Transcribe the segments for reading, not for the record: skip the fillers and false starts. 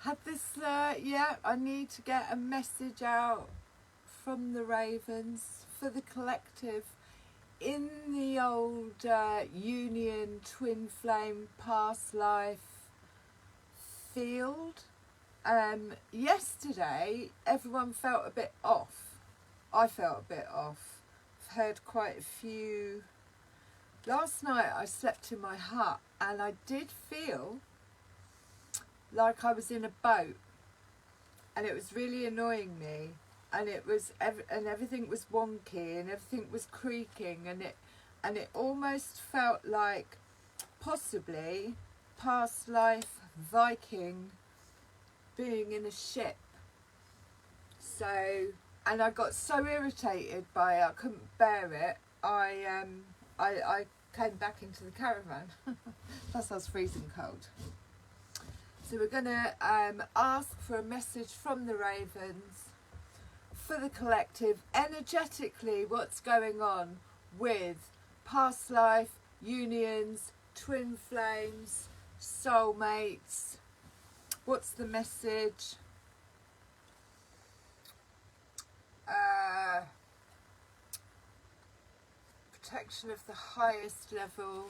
had this, yeah, I need to get a message out from the Ravens for the collective in the old Union Twin Flame past life field. Yesterday, everyone felt a bit off. I felt a bit off. I've heard quite a few. Last night I slept in my hut and I did feel like I was in a boat, and it was really annoying me, and it was and everything was wonky and everything was creaking, and it almost felt like possibly past life Viking being in a ship. So, and I got so irritated by it, I couldn't bear it. I came back into the caravan. Plus I was freezing cold. So we're going to ask for a message from the Ravens for the collective, energetically, what's going on with past life, unions, twin flames, soulmates. What's the message? Protection of the highest level.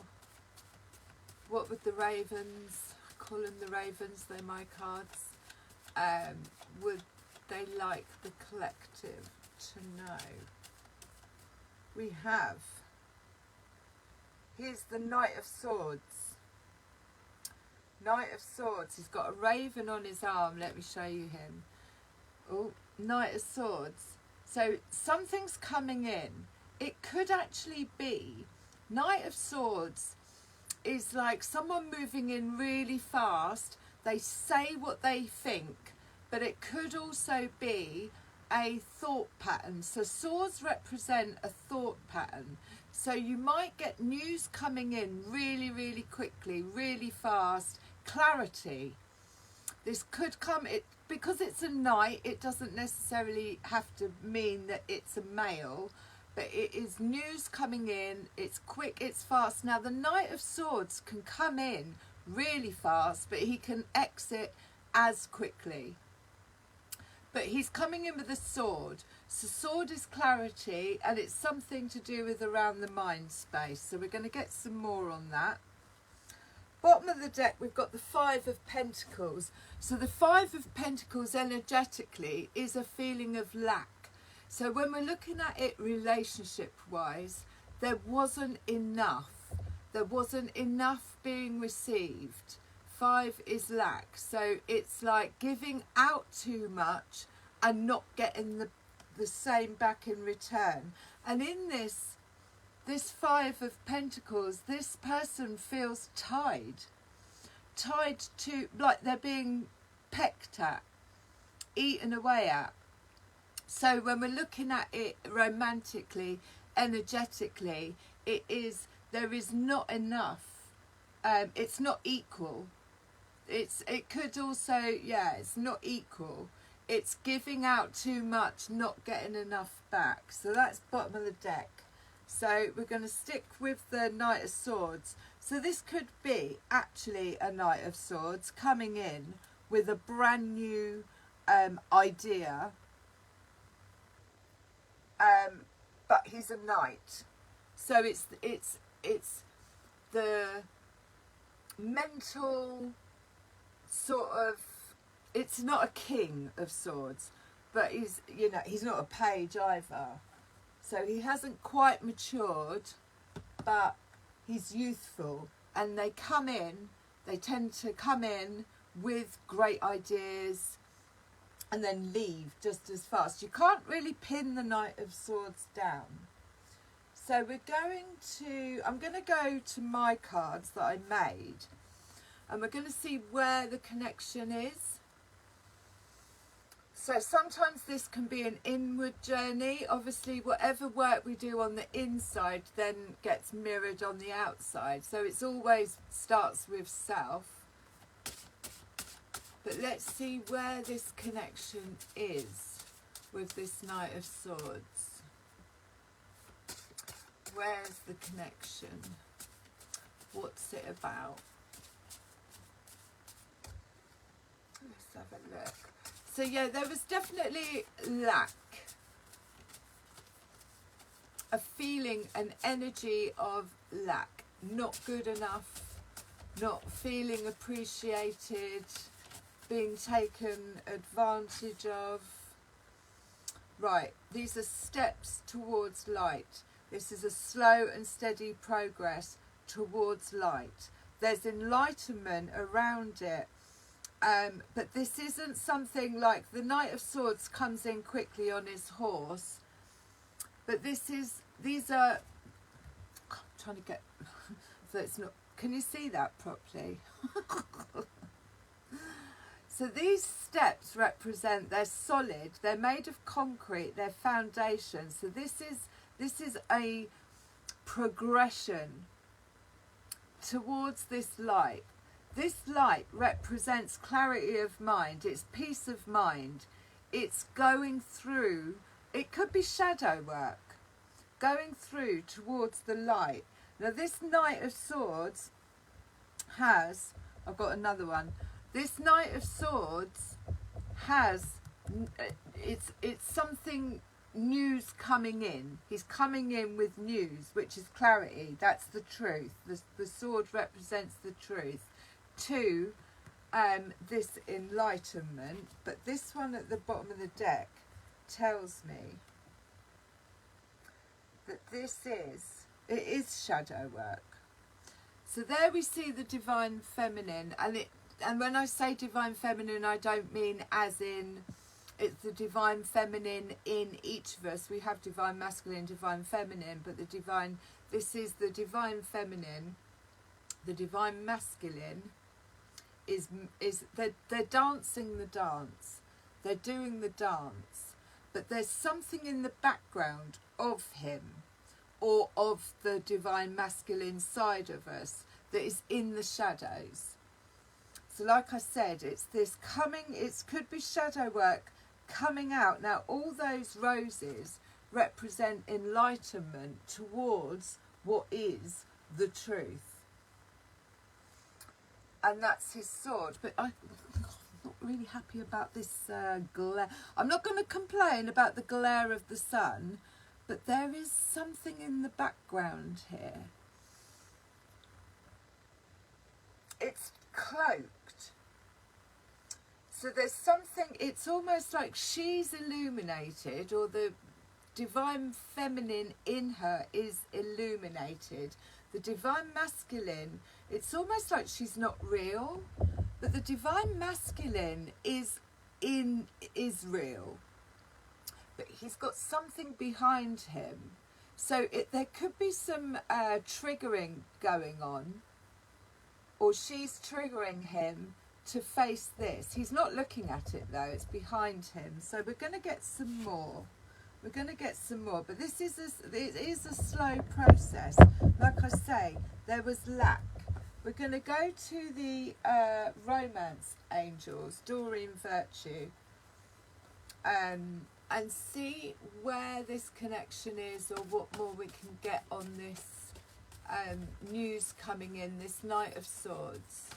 What would the Ravens, call them the Ravens, they're my cards, would they like the collective to know? We have, here's the Knight of Swords. Knight of Swords, he's got a raven on his arm. Let me show you him. Oh, Knight of Swords. So something's coming in. It could actually be, Knight of Swords is like someone moving in really fast. They say what they think, but it could also be a thought pattern. So swords represent a thought pattern. So you might get news coming in really, really quickly, really fast, clarity. This could come, because it's a knight, it doesn't necessarily have to mean that it's a male, but it is news coming in, it's quick, it's fast. Now the Knight of Swords can come in really fast, but he can exit as quickly. But he's coming in with a sword. So sword is clarity, and it's something to do with around the mind space. So we're going to get some more on that. Bottom of the deck, we've got the Five of Pentacles. So the Five of Pentacles energetically is a feeling of lack. So when we're looking at it relationship-wise, there wasn't enough. There wasn't enough being received. Five is lack. So it's like giving out too much and not getting the same back in return. And in this Five of Pentacles, this person feels tied to, like they're being pecked at, eaten away at. So when we're looking at it romantically, energetically, there is not enough. It's not equal. It could also, yeah, it's not equal. It's giving out too much, not getting enough back. So that's bottom of the deck. So we're going to stick with the Knight of Swords. So this could be actually a Knight of Swords coming in with a brand new idea. But he's a knight. So it's the mental sort of, it's not a king of swords, but he's not a page either. So he hasn't quite matured, but he's youthful, and they tend to come in with great ideas and then leave just as fast. You can't really pin the Knight of Swords down. So I'm going to go to my cards that I made, and we're going to see where the connection is. So sometimes this can be an inward journey. Obviously, whatever work we do on the inside then gets mirrored on the outside. So it's always starts with self. But let's see where this connection is with this Knight of Swords. Where's the connection? What's it about? Let's have have a look. So yeah, there was definitely lack. A feeling, an energy of lack. Not good enough, not feeling appreciated, being taken advantage of. Right, these are steps towards light. This is a slow and steady progress towards light. There's enlightenment around it, but this isn't something like the Knight of Swords comes in quickly on his horse, but these are, I'm trying to get, so it's not, can you see that properly? So these steps represent, they're solid, they're made of concrete, they're foundation. So this is a progression towards this light. This light represents clarity of mind, it's peace of mind, it's going through, it could be shadow work, going through towards the light. Now this Knight of Swords has, I've got another one, this Knight of Swords has, it's something, news coming in. He's coming in with news, which is clarity. That's the truth. The sword represents the truth. Two, this enlightenment. But this one at the bottom of the deck tells me that it is shadow work. So there we see the divine feminine, and when I say divine feminine, I don't mean as in it's the divine feminine in each of us. We have divine masculine, divine feminine, but this is the divine feminine. The divine masculine is they're dancing the dance. They're doing the dance, but there's something in the background of him, or of the divine masculine side of us, that is in the shadows. So like I said, it's this coming, it could be shadow work coming out. Now all those roses represent enlightenment towards what is the truth. And that's his sword. But I'm not really happy about this glare. I'm not going to complain about the glare of the sun, but there is something in the background here. It's cloaked. So there's something, it's almost like she's illuminated, or the divine feminine in her is illuminated. The divine masculine, it's almost like she's not real, but the divine masculine is real. But he's got something behind him. So there could be some triggering going on, or she's triggering him to face this. He's not looking at it though, it's behind him. So we're going to get some more. We're going to get some more, but it is a slow process. Like I say, there was lack. We're going to go to the romance angels, Doreen Virtue, and see where this connection is, or what more we can get on this news coming in, this Knight of Swords.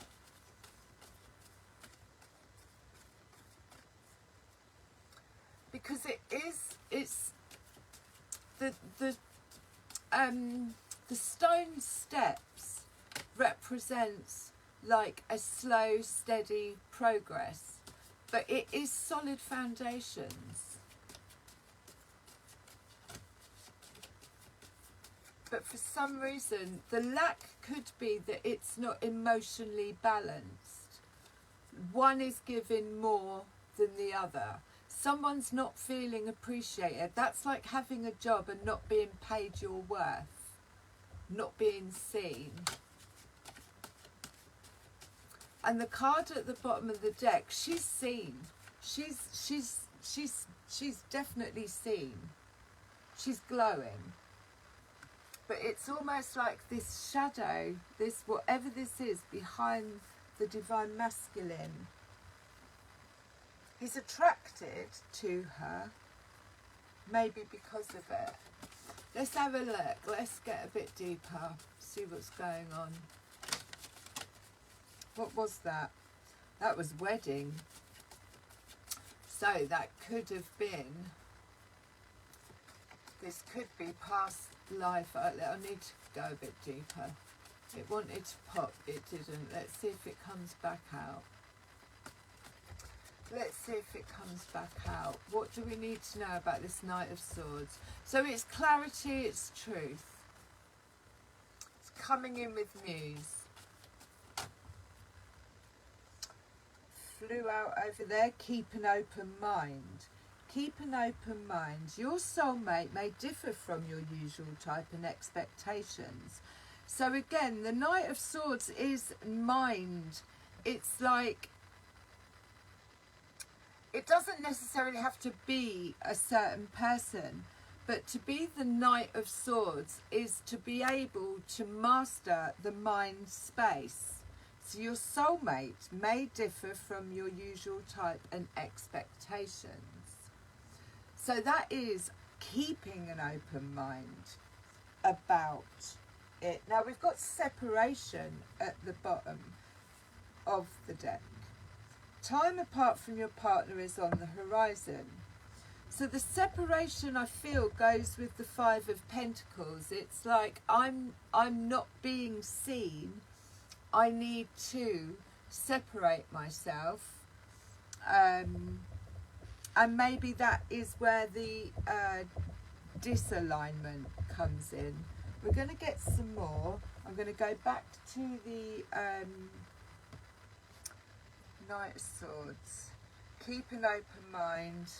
Because it's the stone steps represents like a slow, steady progress, but it is solid foundations. But for some reason, the lack could be that it's not emotionally balanced. One is giving more than the other. Someone's not feeling appreciated. That's like having a job and not being paid your worth, not being seen. And the card at the bottom of the deck, she's seen. She's definitely seen. She's glowing. But it's almost like this shadow, this whatever this is behind the divine masculine. He's attracted to her, maybe because of it. Let's have a look. Let's get a bit deeper, see what's going on. What was that? That was wedding. So that could have been, this could be past life. I need to go a bit deeper. It wanted to pop, it didn't. Let's see if it comes back out. Let's see if it comes back out. What do we need to know about this Knight of Swords? So it's clarity, it's truth. It's coming in with news. Flew out over there. Keep an open mind. Keep an open mind. Your soulmate may differ from your usual type and expectations. So again, the Knight of Swords is mind. It's like, it doesn't necessarily have to be a certain person, but to be the Knight of Swords is to be able to master the mind space. So your soulmate may differ from your usual type and expectations. So that is keeping an open mind about it. Now we've got separation at the bottom of the deck. Time apart from your partner is on the horizon. So the separation, I feel, goes with the Five of Pentacles. It's like I'm not being seen. I need to separate myself. And maybe that is where the disalignment comes in. We're going to get some more. I'm going to go back to the Knight of Swords. Keep an open mind.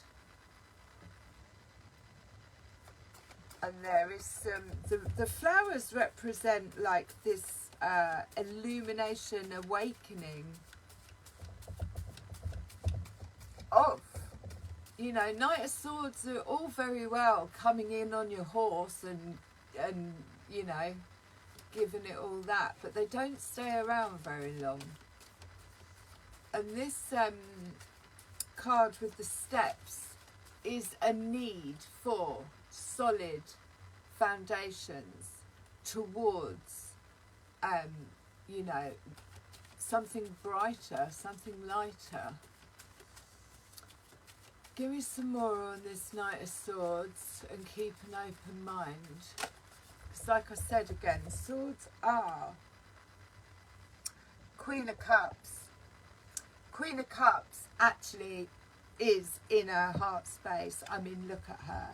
And there is some, the flowers represent like this illumination, awakening of, you know, Knight of Swords are all very well coming in on your horse and you know, giving it all that, but they don't stay around very long. And this card with the steps is a need for solid foundations towards, you know, something brighter, something lighter. Give me some more on this Knight of Swords and keep an open mind. Because like I said again, swords are Queen of Cups. Queen of Cups actually is in her heart space. I mean, look at her.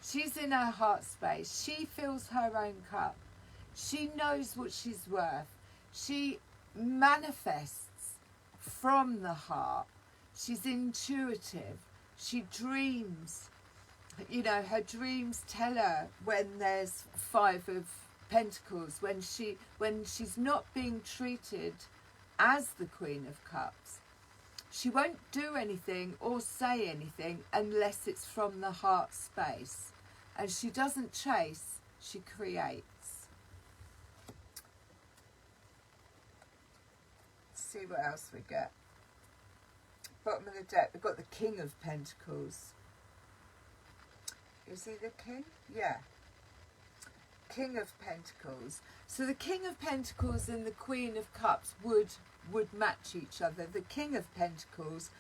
She's in her heart space. She fills her own cup. She knows what she's worth. She manifests from the heart. She's intuitive. She dreams. You know, her dreams tell her when there's Five of Pentacles, when she's not being treated as the Queen of Cups. She won't do anything or say anything unless it's from the heart space. And she doesn't chase, she creates. Let's see what else we get. Bottom of the deck, we've got the King of Pentacles. Is he the king? Yeah. King of Pentacles. So the King of Pentacles and the Queen of Cups would match each other. The King of Pentacles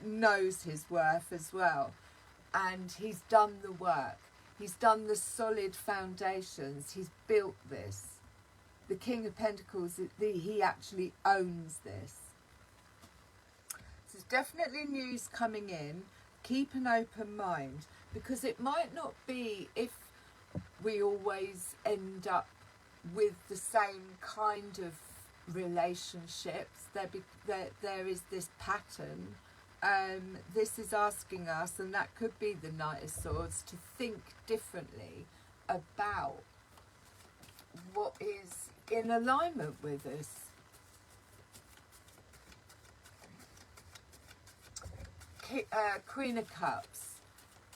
knows his worth as well, and he's done the work. He's done the solid foundations. He's built this. The King of Pentacles, he actually owns this. So there's definitely news coming in. Keep an open mind, because it might not be if we always end up with the same kind of relationships. There is this pattern. This is asking us, and that could be the Knight of Swords, to think differently about what is in alignment with us. Queen of Cups.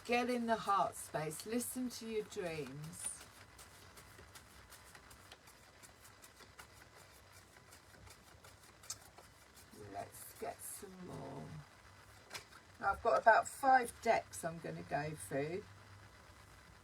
Get in the heart space. Listen to your dreams. Let's get some more. Now I've got about 5 decks I'm going to go through.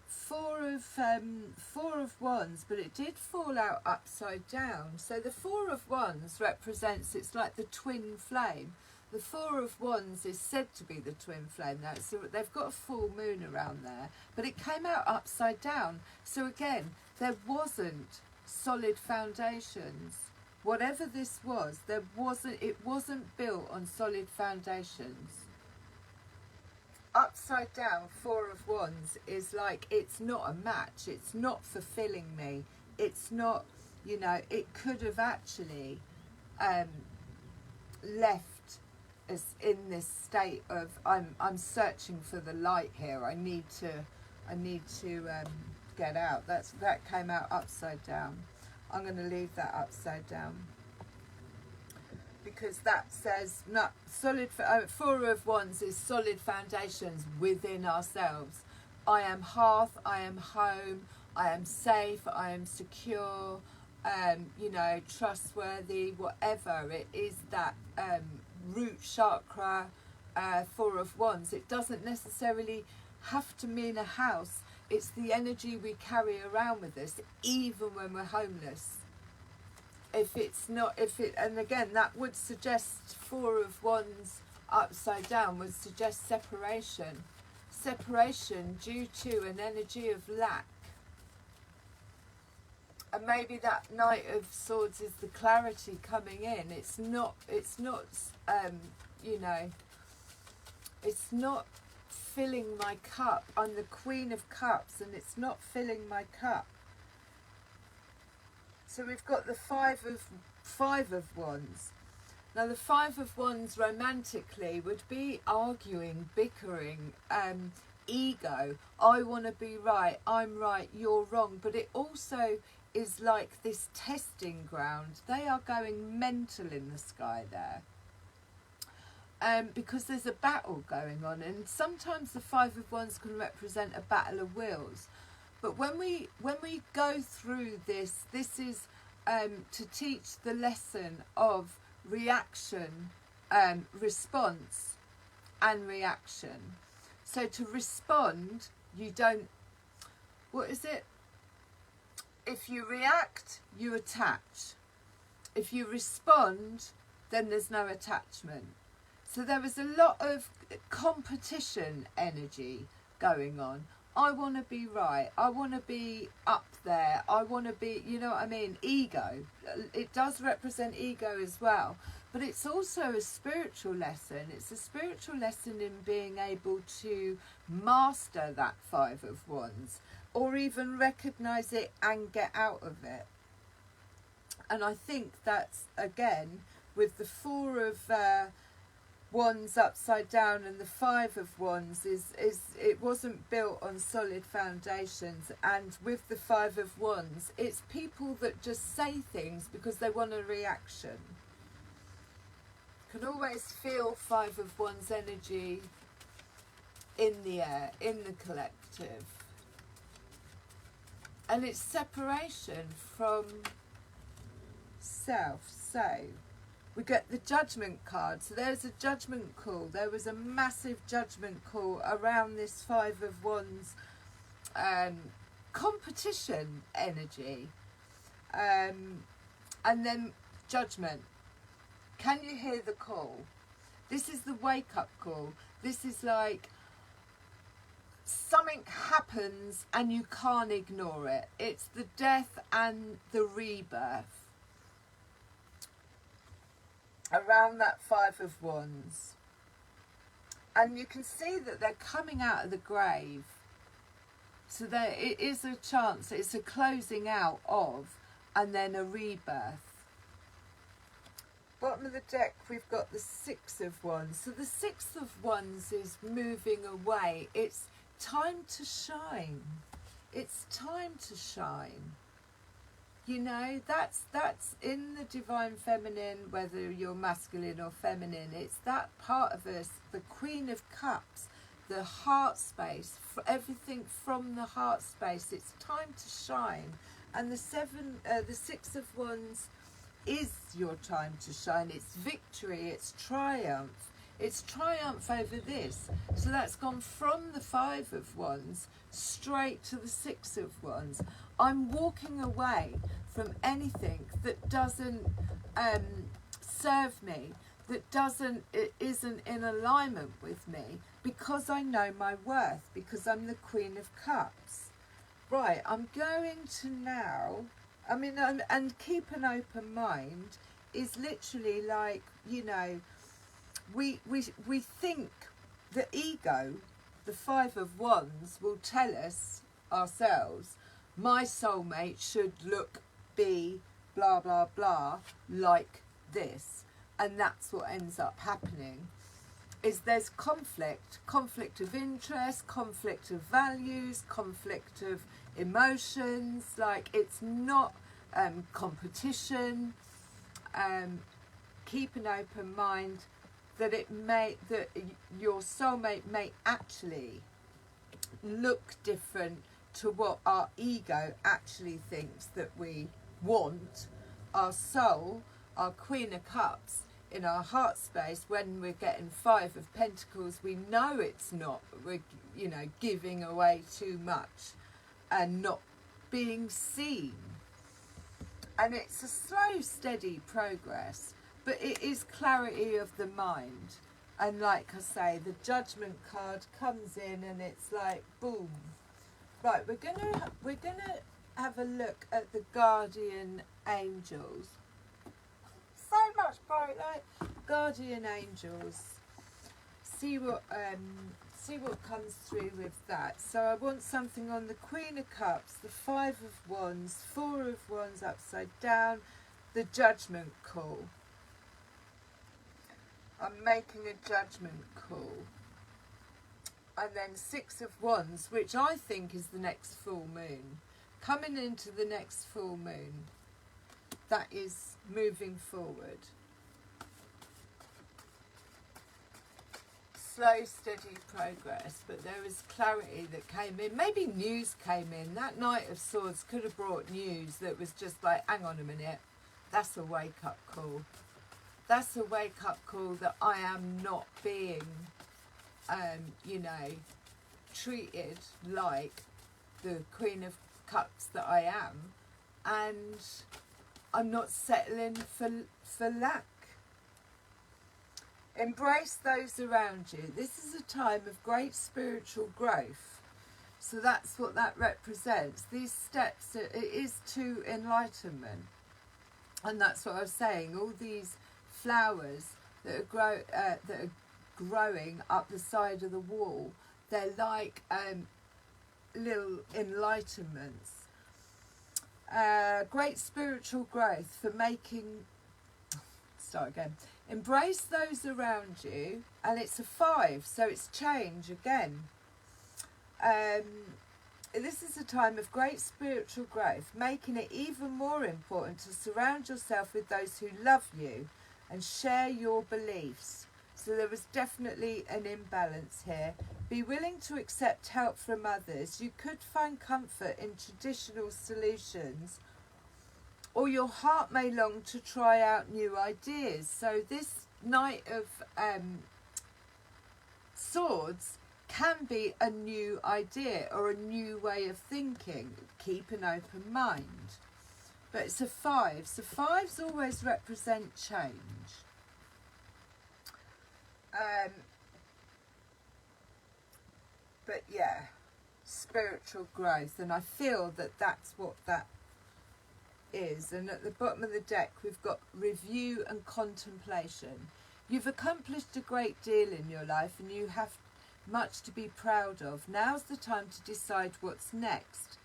Four of Wands, but it did fall out upside down. So the Four of Wands represents, it's like the twin flame. the Four of Wands is said to be the twin flame now, so they've got a full moon around there, but it came out upside down. So again, there wasn't solid foundations. Whatever this was, it wasn't built on solid foundations. Upside down, Four of Wands is like, it's not a match, it's not fulfilling me, it's not, you know, it could have actually left us in this state of I'm searching for the light here. I need to get out. That came out upside down. I'm going to leave that upside down because that says not solid. Four of Wands is solid foundations within ourselves. I am hearth. I am home. I am safe. I am secure. You know, trustworthy. Whatever it is, that root chakra, Four of Wands. It doesn't necessarily have to mean a house. It's the energy we carry around with us, even when we're homeless. And again, that would suggest Four of Wands upside down would suggest separation. Separation due to an energy of lack. And maybe that Knight of Swords is the clarity coming in. It's not, you know, it's not filling my cup. I'm the Queen of Cups and it's not filling my cup. So we've got the Five of Wands. Now the Five of Wands romantically would be arguing, bickering, ego. I want to be right, I'm right, you're wrong. But it also is like this testing ground. They are going mental in the sky there. Because there's a battle going on, and sometimes the Five of Wands can represent a battle of wills. But when we go through this is to teach the lesson of reaction, response and reaction. So to respond, you don't, what is it? If you react, you attach. If you respond, then there's no attachment. So there was a lot of competition energy going on. I want to be right. I want to be up there. I want to be, you know what I mean? Ego. It does represent ego as well. But it's also a spiritual lesson. It's a spiritual lesson in being able to master that Five of Wands, or even recognise it and get out of it. And I think that's, again, with the Four of Wands upside down and the Five of Wands, is it wasn't built on solid foundations. And with the Five of Wands, it's people that just say things because they want a reaction. Can always feel Five of Wands energy in the air, in the collective. And it's separation from self. So we get the Judgment card. So there's a judgment call. There was a massive judgment call around this Five of Wands competition energy. And then judgment. Can you hear the call? This is the wake-up call. This is like something happens and you can't ignore it. It's the death and the rebirth around that Five of Wands. And you can see that they're coming out of the grave. So there it is a chance, it's a closing out of, and then a rebirth. Bottom of the deck, we've got the Six of Wands. So the Six of Wands is moving away. It's time to shine. It's time to shine. You know, that's in the divine feminine, whether you're masculine or feminine. It's that part of us, the Queen of Cups, the heart space, for everything from the heart space. It's time to shine. And the Six of Wands is your time to shine. It's victory, it's triumph. It's triumph over this. So that's gone from the Five of Wands straight to the Six of Wands. I'm walking away from anything that doesn't serve me, that it isn't in alignment with me, because I know my worth, because I'm the Queen of Cups. Right, I'm going to now, I mean, and keep an open mind is literally like, you know, we think the ego, the Five of Wands, will tell us ourselves, my soulmate should look, be, blah, blah, blah, like this. And that's what ends up happening, is there's conflict of interest, conflict of values, conflict of emotions. Like, it's not competition. Keep an open mind that that your soulmate may actually look different to what our ego actually thinks that we want. Our soul, our Queen of Cups, in our heart space, when we're getting Five of Pentacles, we know it's not, we're, you know, giving away too much and not being seen. And it's a slow, steady progress, but it is clarity of the mind. And like I say, the Judgment card comes in and it's like, boom. Right, we're gonna have a look at the guardian angels. So much bright light. Guardian angels. See what comes through with that. So I want something on the Queen of Cups, the Five of Wands, Four of Wands upside down, the Judgment call. I'm making a judgment call. And then Six of Wands, which I think is the next full moon. Coming into the next full moon. That is moving forward. Slow, steady progress, but there was clarity that came in. Maybe news came in. That Knight of Swords could have brought news that was just like, hang on a minute, that's a wake-up call. That's a wake-up call that I am not being, you know, treated like the Queen of Cups that I am, and I'm not settling for lack. Embrace those around you. This is a time of great spiritual growth. So that's what that represents. These steps, it is to enlightenment. And that's what I was saying. All these flowers that are growing up the side of the wall, they're like little enlightenments. Great spiritual growth for making... Start again. Embrace those around you, and it's a 5, so it's change again. This is a time of great spiritual growth, making it even more important to surround yourself with those who love you and share your beliefs. So there was definitely an imbalance here. Be willing to accept help from others. You could find comfort in traditional solutions, or your heart may long to try out new ideas. So this Knight of Swords can be a new idea or a new way of thinking. Keep an open mind. But it's a 5. So 5s always represent change. But yeah, spiritual growth. And I feel that that's what that is. And at the bottom of the deck we've got review and contemplation. You've accomplished a great deal in your life and you have much to be proud of. Now's the time to decide what's next.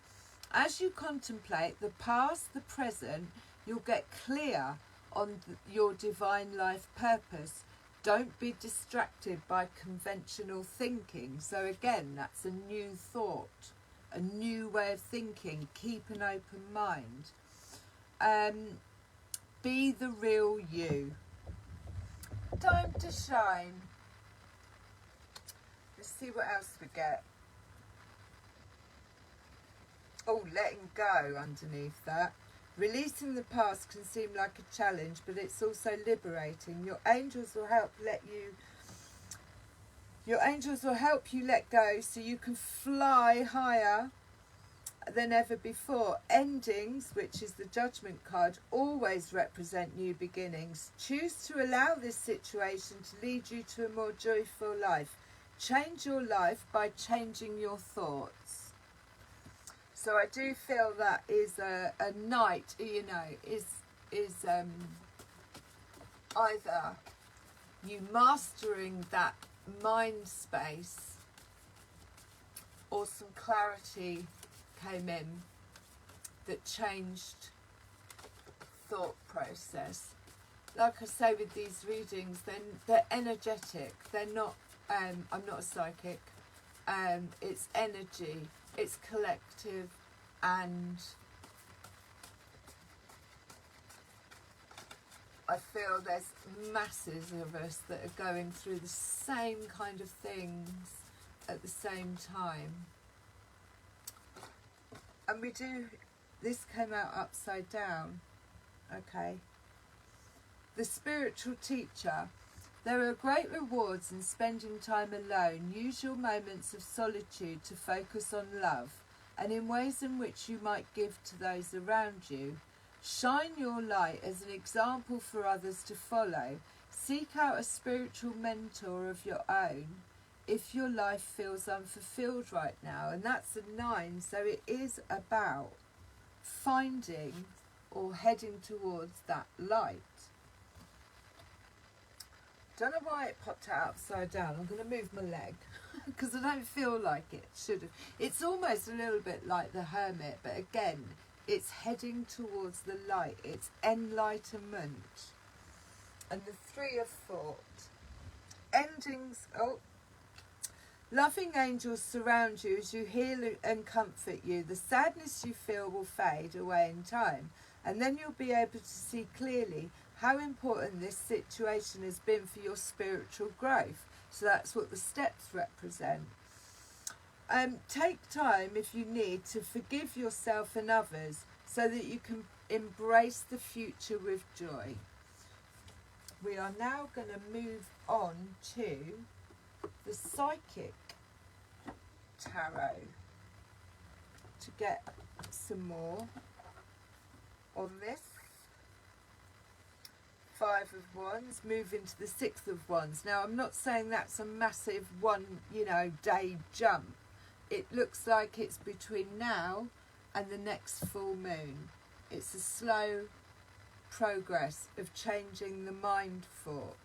As you contemplate the past, the present, you'll get clear on your divine life purpose. Don't be distracted by conventional thinking. So again, that's a new thought, a new way of thinking. Keep an open mind. Be the real you. Time to shine. Let's see what else we get. Oh, letting go underneath that. Releasing the past can seem like a challenge, but it's also liberating. Your angels will help you let go so you can fly higher. than ever before. Endings, which is the Judgment card, always represent new beginnings. Choose to allow this situation to lead you to a more joyful life. Change your life by changing your thoughts. So I do feel that is a night, you know, is either you mastering that mind space, or some clarity came in that changed thought process. Like I say with these readings, then they're energetic. They're not. I'm not a psychic. It's energy. It's collective, and I feel there's masses of us that are going through the same kind of things at the same time. And we do, this came out upside down, okay. The spiritual teacher. There are great rewards in spending time alone. Use your moments of solitude to focus on love and in ways in which you might give to those around you. Shine your light as an example for others to follow. Seek out a spiritual mentor of your own if your life feels unfulfilled right now. And that's a 9, so it is about finding or heading towards that light. Don't know why it popped out upside down. I'm going to move my leg because I don't feel like it should have. It's almost a little bit like the Hermit, but again, it's heading towards the light. It's enlightenment. And the 3 of Thought. Endings. Oh. Loving angels surround you as you heal and comfort you. The sadness you feel will fade away in time, and then you'll be able to see clearly how important this situation has been for your spiritual growth. So that's what the steps represent. Take time, if you need, to forgive yourself and others so that you can embrace the future with joy. We are now going to move on to the Psychic Tarot to get some more on this. 5 of Wands, move into the 6 of Wands. Now, I'm not saying that's a massive day jump. It looks like it's between now and the next full moon. It's a slow progress of changing the mind thoughts,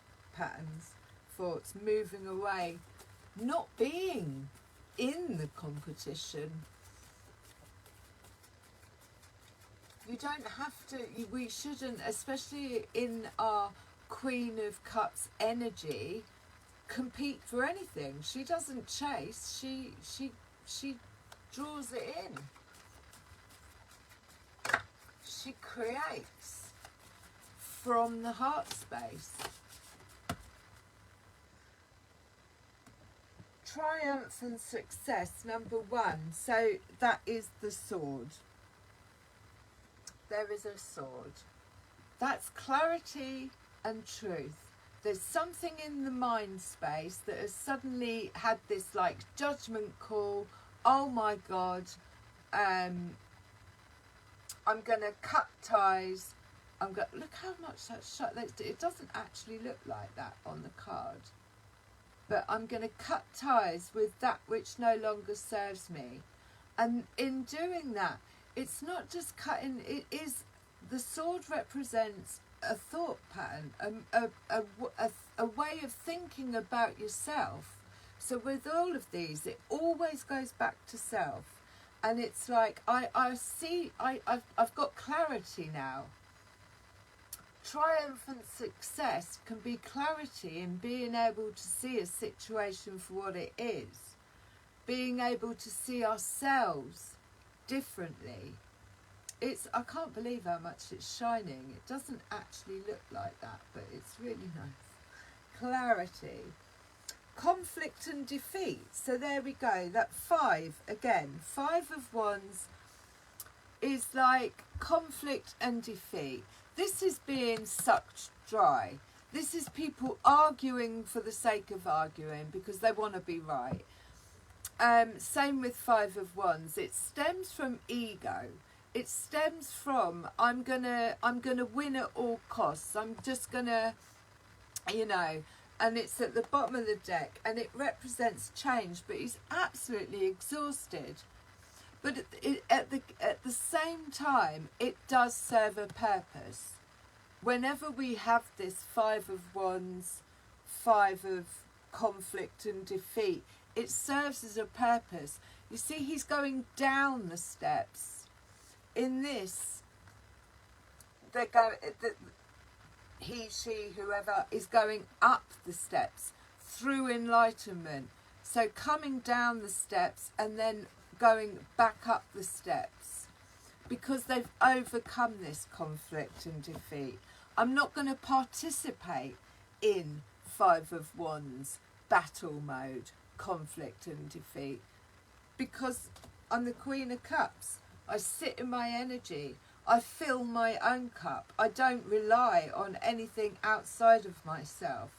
moving away, not being in the competition. You don't have to, we shouldn't, especially in our Queen of Cups energy, compete for anything. She doesn't chase, she draws it in. She creates from the heart space. Triumph and success, number 1. So that is the sword. There is a sword. That's clarity and truth. There's something in the mind space that has suddenly had this like judgment call. Oh my God, I'm going to cut ties. Look how much that's shut. It doesn't actually look like that on the card. But I'm going to cut ties with that which no longer serves me. And in doing that, it's not just cutting, it is, the sword represents a thought pattern, a way of thinking about yourself. So with all of these, it always goes back to self. And it's like, I've got clarity now. Triumphant success can be clarity in being able to see a situation for what it is. Being able to see ourselves differently. I can't believe how much it's shining. It doesn't actually look like that, but it's really nice. Clarity. Conflict and defeat. So there we go. That 5 again. 5 of Wands is like conflict and defeat. This is being sucked dry. This is people arguing for the sake of arguing because they want to be right. Same with Five of Wands. It stems from ego. It stems from I'm gonna win at all costs. I'm just gonna, you know, and it's at the bottom of the deck, and it represents change. But he's absolutely exhausted. But at the same time, it does serve a purpose. Whenever we have this Five of Wands, Five of conflict and defeat, it serves as a purpose. You see, he's going down the steps. In this, he, she, whoever is going up the steps through enlightenment. So coming down the steps and then going back up the steps, because they've overcome this conflict and defeat. I'm not going to participate in Five of Wands, battle mode, conflict and defeat, because I'm the Queen of Cups. I sit in my energy. I fill my own cup. I don't rely on anything outside of myself.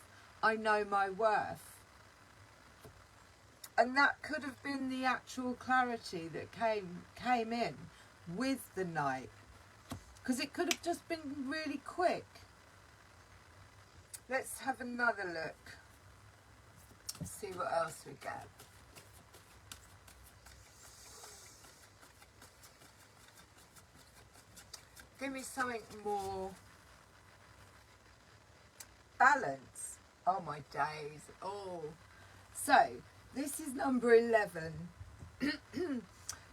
I know my worth. And that could have been the actual clarity that came in with the Knight. Because it could have just been really quick. Let's have another look. See what else we get. Give me something more balance. Oh my days. Oh. So, this is number 11.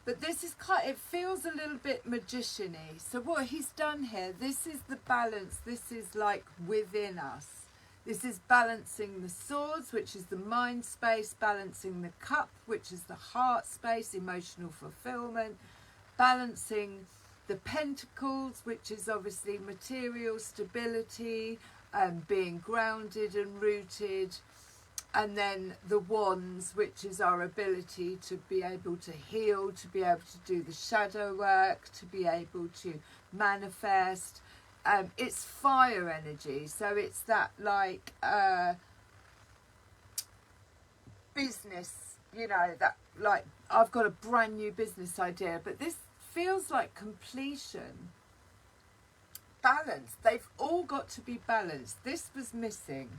But this is it feels a little bit magician-y. So what he's done here, this is the balance. This is like within us. This is balancing the swords, which is the mind space, balancing the cup, which is the heart space, emotional fulfillment, balancing the pentacles, which is obviously material stability, being grounded and rooted, and then the wands, which is our ability to be able to heal, to be able to do the shadow work, to be able to manifest. It's fire energy, so it's that like business, you know, that like I've got a brand new business idea, but this feels like completion. Balance. They've all got to be balanced. This was missing.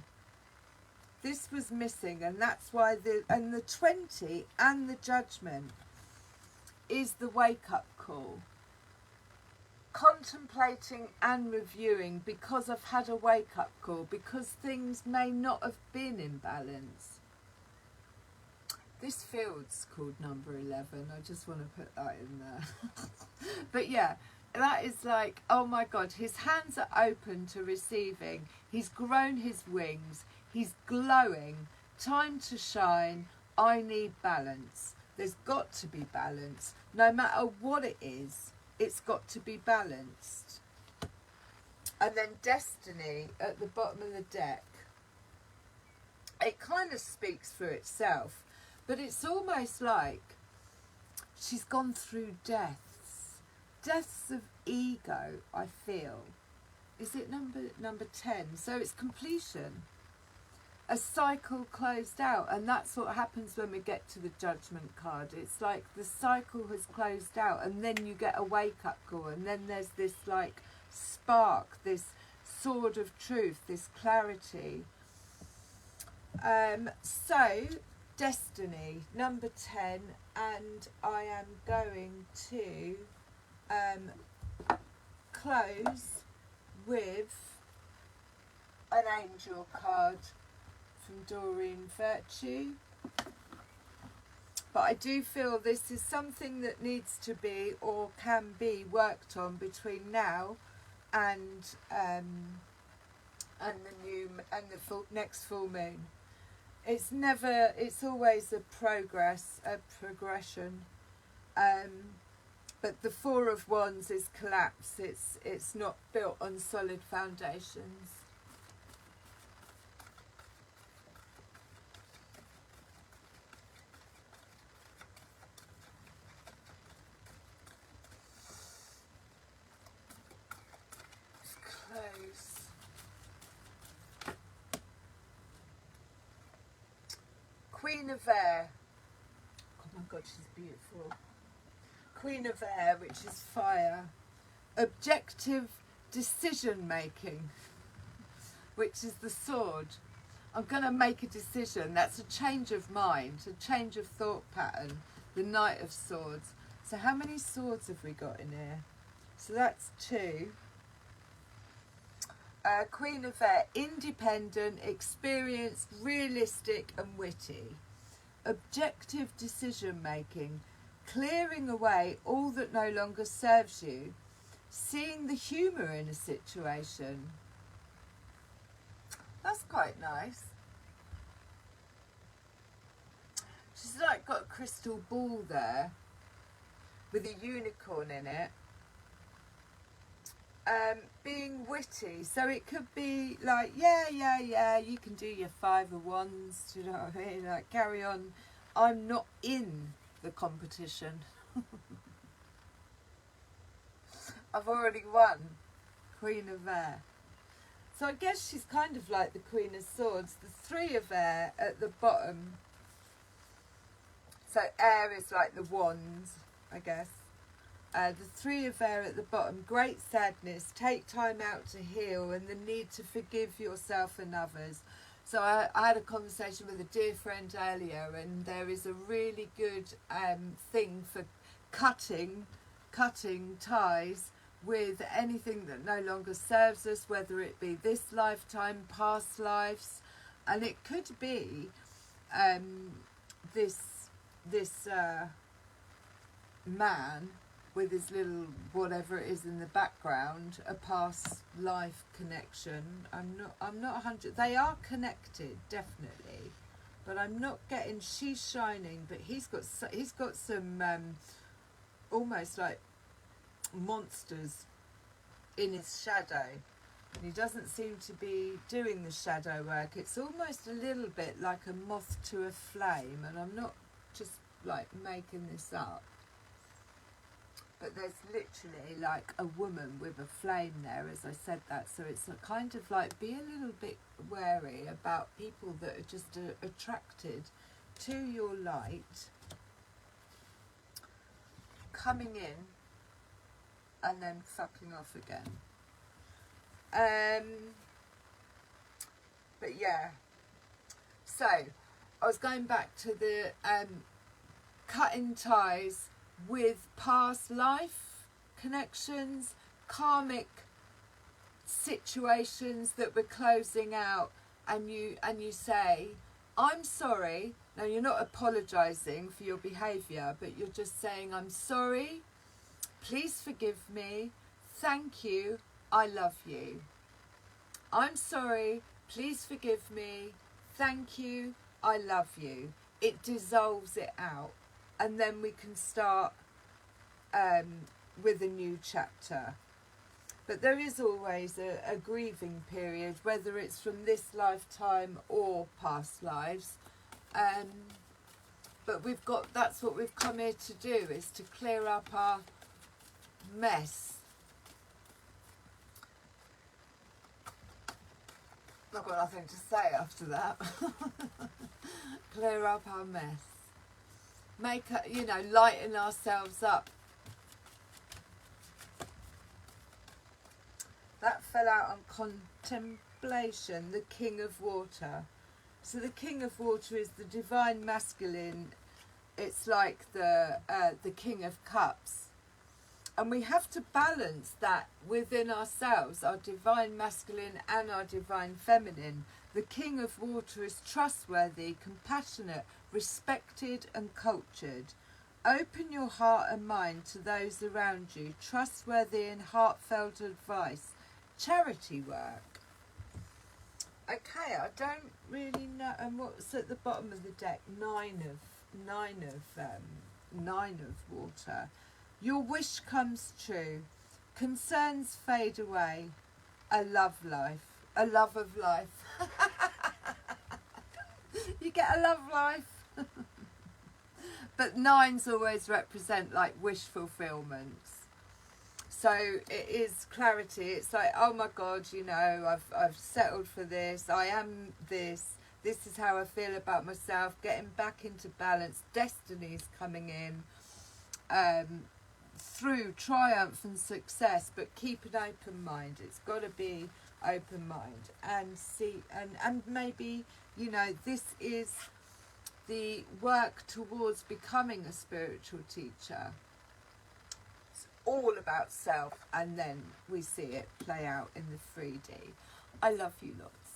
This was missing, and that's why the 20 and the Judgment is the wake-up call. Contemplating and reviewing, because I've had a wake-up call, because things may not have been in balance. This field's called number 11. I just want to put that in there. But yeah, that is like, oh my God, his hands are open to receiving. He's grown his wings. He's glowing. Time to shine. I need balance. There's got to be balance. No matter what it is, it's got to be balanced. And then Destiny at the bottom of the deck. It kind of speaks for itself. But it's almost like she's gone through deaths. Deaths of ego, I feel. Is it number 10? So it's completion. A cycle closed out, and that's what happens when we get to the Judgment card. It's like the cycle has closed out, and then you get a wake-up call, and then there's this like spark, this sword of truth, this clarity. So Destiny, number 10, and I am going to close with an angel card from Doreen Virtue. But I do feel this is something that needs to be or can be worked on between now and the next full moon. It's always a progression. But the Four of Wands is collapse. It's not built on solid foundations. Queen of Air, God, she's beautiful. Queen of Air, which is fire. Objective decision making, which is the sword. I'm going to make a decision. That's a change of mind, a change of thought pattern. The Knight of Swords. So how many swords have we got in here? So that's 2. Queen of Air, independent, experienced, realistic and witty. Objective decision making, clearing away all that no longer serves you, seeing the humour in a situation. That's quite nice. She's like got a crystal ball there with a unicorn in it. Being witty, so it could be like, yeah, you can do your 5 of Wands, do you know what I mean? Like, carry on. I'm not in the competition. I've already won. Queen of Air. So I guess she's kind of like the Queen of Swords. The 3 of Air at the bottom. So air is like the wands, I guess. The 3 of Air at the bottom, great sadness, take time out to heal and the need to forgive yourself and others. So I had a conversation with a dear friend earlier, and there is a really good thing for cutting ties with anything that no longer serves us, whether it be this lifetime, past lives, and it could be this man with his little whatever it is in the background, a past life connection. I'm not 100. They are connected, definitely, but I'm not getting. She's shining, but he's got some almost like monsters in his shadow, and he doesn't seem to be doing the shadow work. It's almost a little bit like a moth to a flame, and I'm not just like making this up. But there's literally like a woman with a flame there, as I said that. So it's a kind of like, be a little bit wary about people that are just attracted to your light, coming in and then fucking off again. But yeah. So I was going back to the cutting ties with past life connections, karmic situations that we're closing out, and you say, I'm sorry. Now you're not apologising for your behaviour, but you're just saying, I'm sorry, please forgive me, thank you, I love you. I'm sorry, please forgive me, thank you, I love you. It dissolves it out. And then we can start with a new chapter. But there is always a grieving period, whether it's from this lifetime or past lives. But that's what we've come here to do, is to clear up our mess. I've got nothing to say after that. Clear up our mess. Make lighten ourselves up. That fell out on contemplation, the King of Water. So the King of Water is the divine masculine. It's like the King of Cups. And we have to balance that within ourselves, our divine masculine and our divine feminine. The King of Water is trustworthy, compassionate, respected and cultured. Open your heart and mind to those around you. Trustworthy and heartfelt advice. Charity work. Okay, I don't really know. And what's at the bottom of the deck? Nine of water. Your wish comes true. Concerns fade away. A love of life. You get a love life. But 9s always represent like wish fulfillments. So it is clarity. It's like, oh my God, I've settled for this. I am this. this is how I feel about myself, getting back into balance, destiny's coming in, through triumph and success, but keep an open mind. It's got to be open mind, and see, and maybe, you know, this is the work towards becoming a spiritual teacher. It's all about self, and then we see it play out in the 3D. I love you lots.